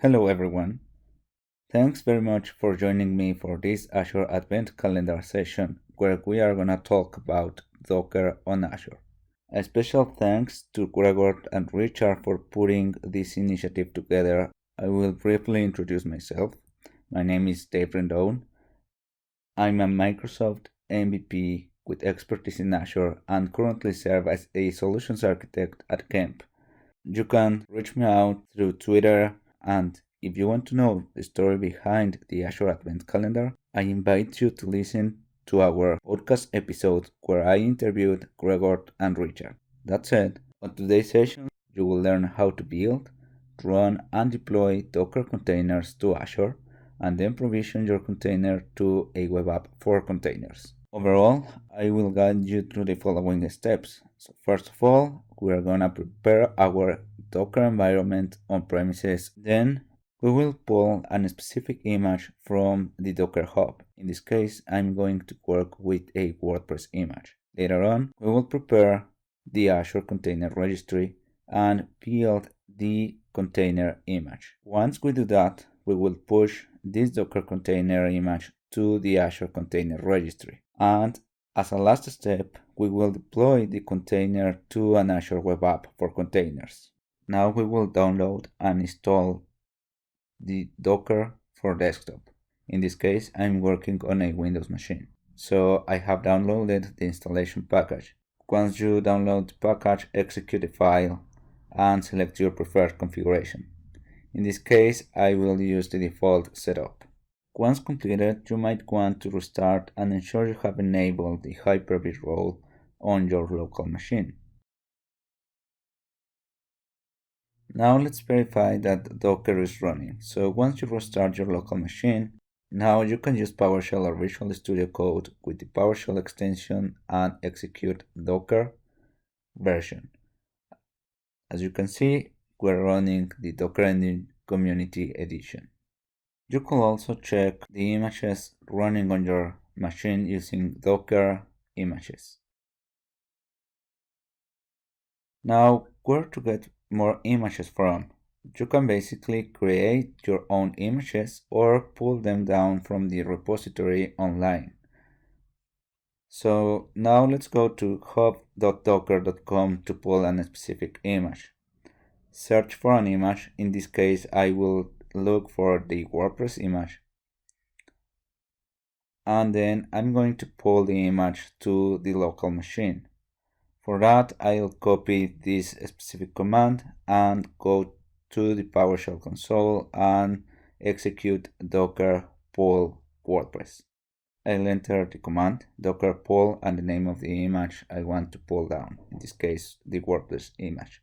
Hello everyone. Thanks very much for joining me for this Azure Advent Calendar session where we are going to talk about Docker on Azure. A special thanks to Gregor and Richard for putting this initiative together. I will briefly introduce myself. My name is Dave Rendon. I'm a Microsoft MVP with expertise in Azure and currently serve as a solutions architect at Kemp. You can reach me out through Twitter, and if you want to know the story behind the Azure Advent Calendar, I invite you to listen to our podcast episode where I interviewed Gregor and Richard. That said, on today's session, you will learn how to build, run, and deploy Docker containers to Azure, and then provision your container to a web app for containers. Overall, I will guide you through the following steps. So first of all, we are going to prepare our Docker environment on premises. Then we will pull a specific image from the Docker Hub. In this case, I'm going to work with a WordPress image. Later on, we will prepare the Azure Container Registry and build the container image. Once we do that, we will push this Docker container image to the Azure Container Registry. And as a last step, we will deploy the container to an Azure web app for containers. Now we will download and install the Docker for desktop. In this case, I'm working on a Windows machine. So I have downloaded the installation package. Once you download the package, execute the file and select your preferred configuration. In this case, I will use the default setup. Once completed, you might want to restart and ensure you have enabled the Hyper-V role on your local machine. Now let's verify that Docker is running. So once you restart your local machine, now you can use PowerShell or Visual Studio Code with the PowerShell extension and execute Docker version. As you can see, we're running the Docker Engine Community Edition. You can also check the images running on your machine using Docker images. Now, where to get more images from? You can basically create your own images or pull them down from the repository online. So now let's go to hub.docker.com to pull a specific image. Search for an image. In this case, I will look for the WordPress image. And then I'm going to pull the image to the local machine. For that, I'll copy this specific command and go to the PowerShell console and execute docker pull WordPress. I'll enter the command docker pull and the name of the image I want to pull down, in this case the WordPress image.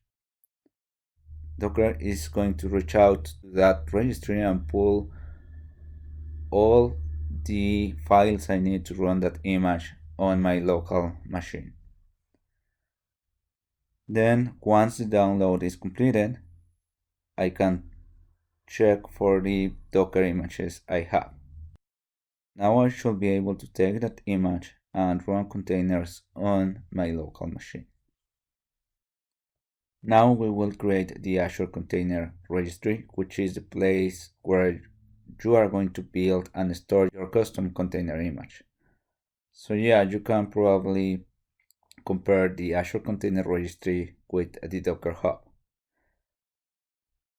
Docker is going to reach out to that registry and pull all the files I need to run that image on my local machine. Then once the download is completed, I can check for the Docker images I have. Now I should be able to take that image and run containers on my local machine. Now we will create the Azure Container Registry, which is the place where you are going to build and store your custom container image. So yeah, you can probably compare the Azure Container Registry with the Docker Hub.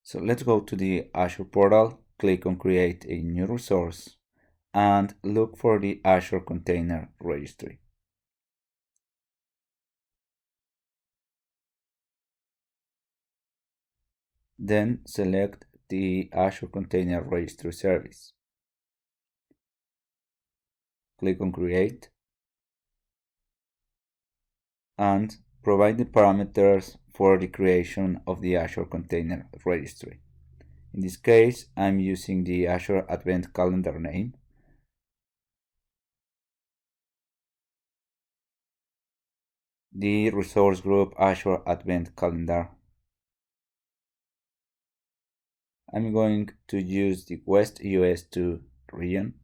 So let's go to the Azure portal, click on Create a new resource, and look for the Azure Container Registry. Then select the Azure Container Registry service. Click on Create and provide the parameters for the creation of the Azure Container Registry. In this case, I'm using the Azure Advent Calendar name. The resource group Azure Advent Calendar. I'm going to use the West US2 region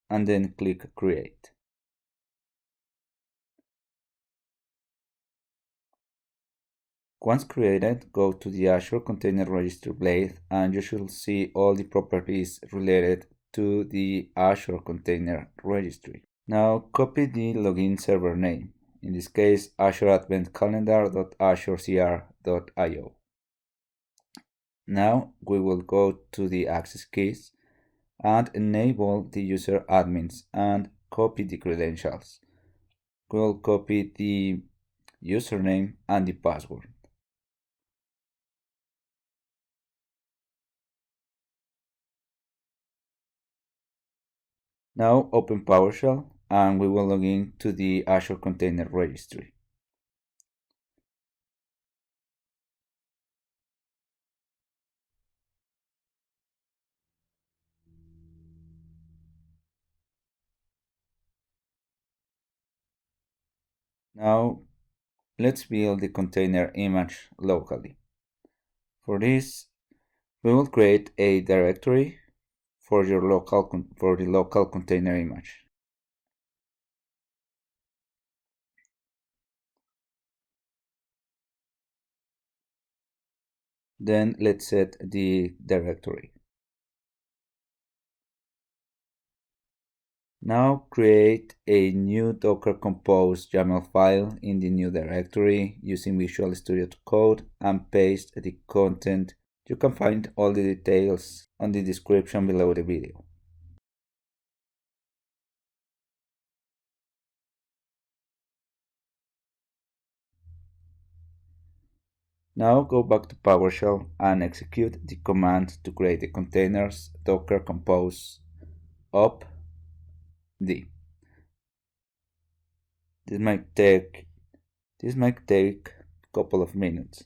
and then click Create. Once created, go to the Azure Container Registry blade and you should see all the properties related to the Azure Container Registry. Now copy the login server name, in this case azureadventcalendar.azure.cr.io. Now we will go to the access keys and enable the user admins and copy the credentials. We'll copy the username and the password. Now open PowerShell and we will log in to the Azure Container Registry. Now let's build the container image locally. For this, we will create a directory for the local container image. Then let's set the directory. Now create a new Docker Compose YAML file in the new directory using Visual Studio Code and paste the content. You can find all the details on the description below the video. Now go back to PowerShell and execute the command to create the containers Docker Compose up D. This might take a couple of minutes.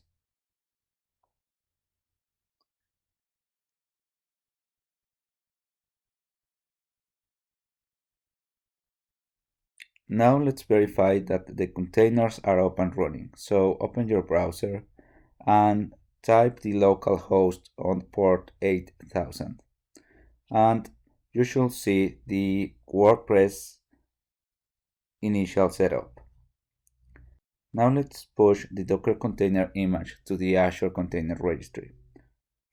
Now let's verify that the containers are up and running. So open your browser and type the local host on port 8000 and you should see the WordPress initial setup. Now let's push the Docker container image to the Azure Container Registry.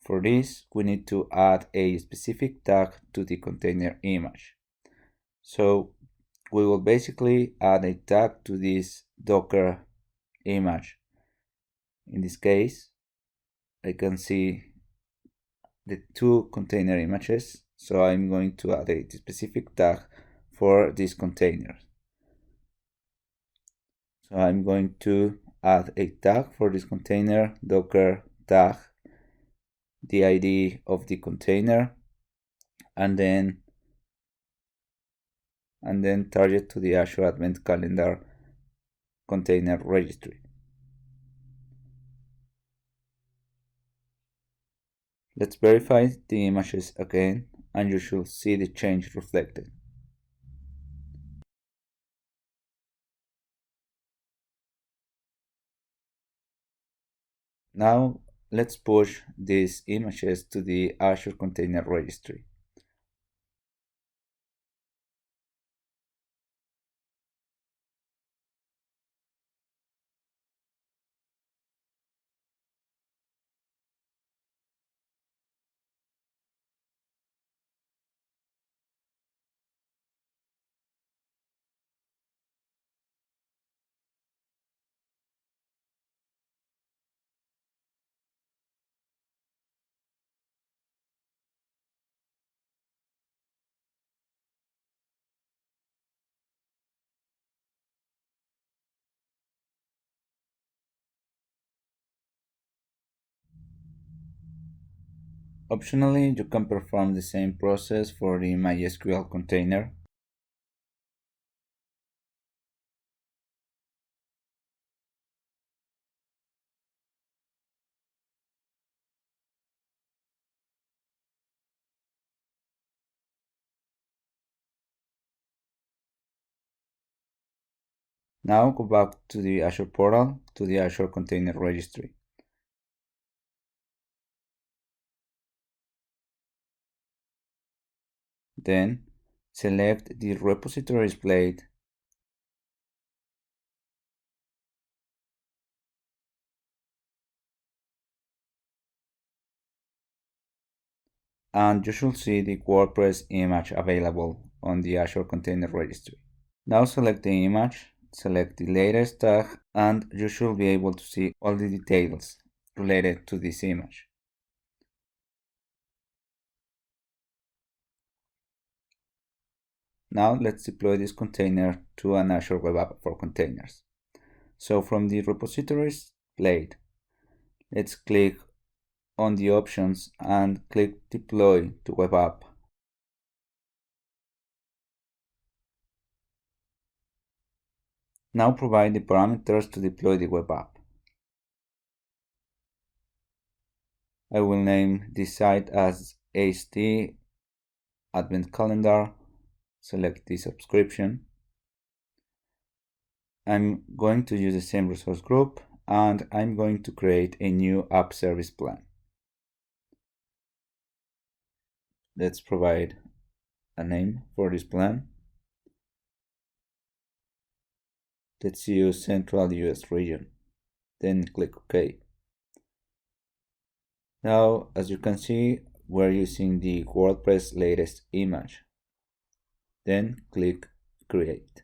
For this, we need to add a specific tag to the container image. So we will basically add a tag to this Docker image. In this case, I can see the two container images, so I'm going to add a specific tag for this container. So I'm going to add a tag for this container, docker tag, the ID of the container, and then target to the Azure Advent Calendar Container Registry. Let's verify the images again, and you should see the change reflected. Now let's push these images to the Azure Container Registry. Optionally, you can perform the same process for the MySQL container. Now go back to the Azure portal, to the Azure Container Registry. Then select the repositories blade and you should see the WordPress image available on the Azure Container Registry. Now select the image, select the latest tag, and you should be able to see all the details related to this image. Now let's deploy this container to an Azure Web App for containers. So from the repositories plate, let's click on the options and click Deploy to Web App. Now provide the parameters to deploy the web app. I will name this site as AST Advent Calendar. Select the subscription. I'm going to use the same resource group and I'm going to create a new app service plan. Let's provide a name for this plan. Let's use Central US region. Then click OK. Now, as you can see, we're using the WordPress latest image. Then click Create.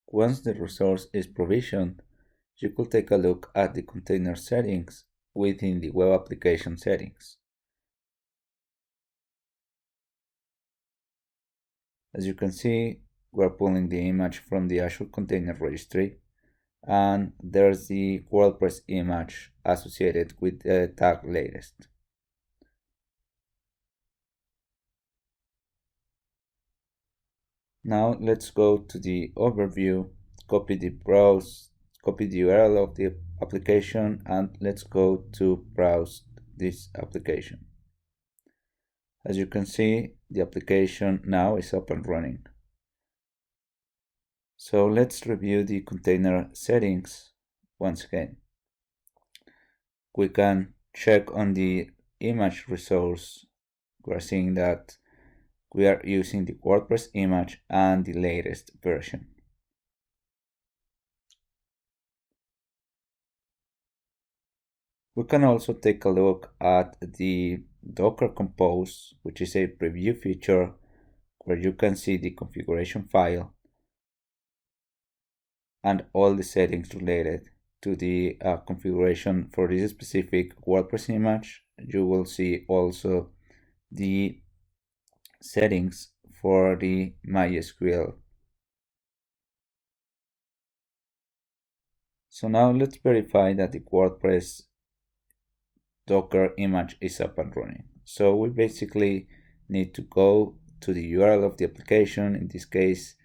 Once the resource is provisioned, you could take a look at the container settings within the web application settings. As you can see, we're pulling the image from the Azure Container Registry, and there's the WordPress image associated with the tag latest. Now let's go to the overview, copy the URL of the application, and let's go to browse this application. As you can see, the application now is up and running. So let's review the container settings once again. We can check on the image resource. We're seeing that we are using the WordPress image and the latest version. We can also take a look at the Docker Compose, which is a preview feature where you can see the configuration file and all the settings related to the configuration for this specific WordPress image. You will see also the settings for the MySQL. So now let's verify that the WordPress Docker image is up and running. So we basically need to go to the URL of the application. In this case,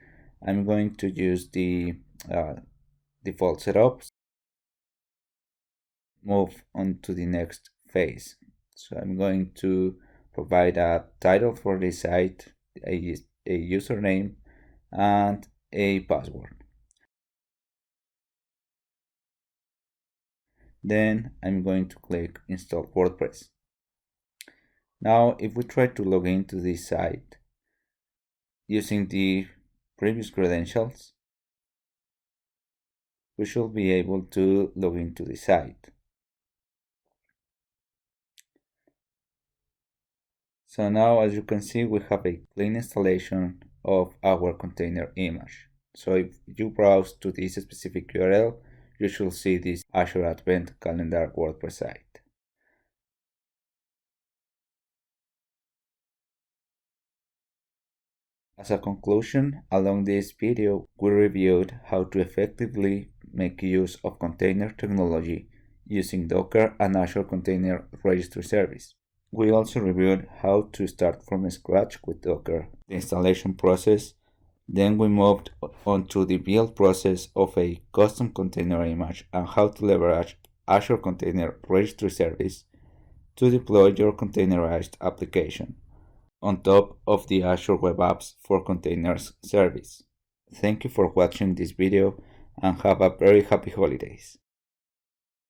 I'm going to use the default setup. Move on to the next phase. So I'm going to provide a title for the site, a username, and a password. Then I'm going to click Install WordPress. Now, if we try to log into this site using the previous credentials, we should be able to log into the site. So now, as you can see, we have a clean installation of our container image. So if you browse to this specific URL, you should see this Azure Advent Calendar WordPress site. As a conclusion, along this video, we reviewed how to effectively make use of container technology using Docker and Azure Container Registry service. We also reviewed how to start from scratch with Docker, the installation process. Then we moved on to the build process of a custom container image and how to leverage Azure Container Registry service to deploy your containerized application on top of the Azure Web Apps for Containers service. Thank you for watching this video and have a very happy holidays.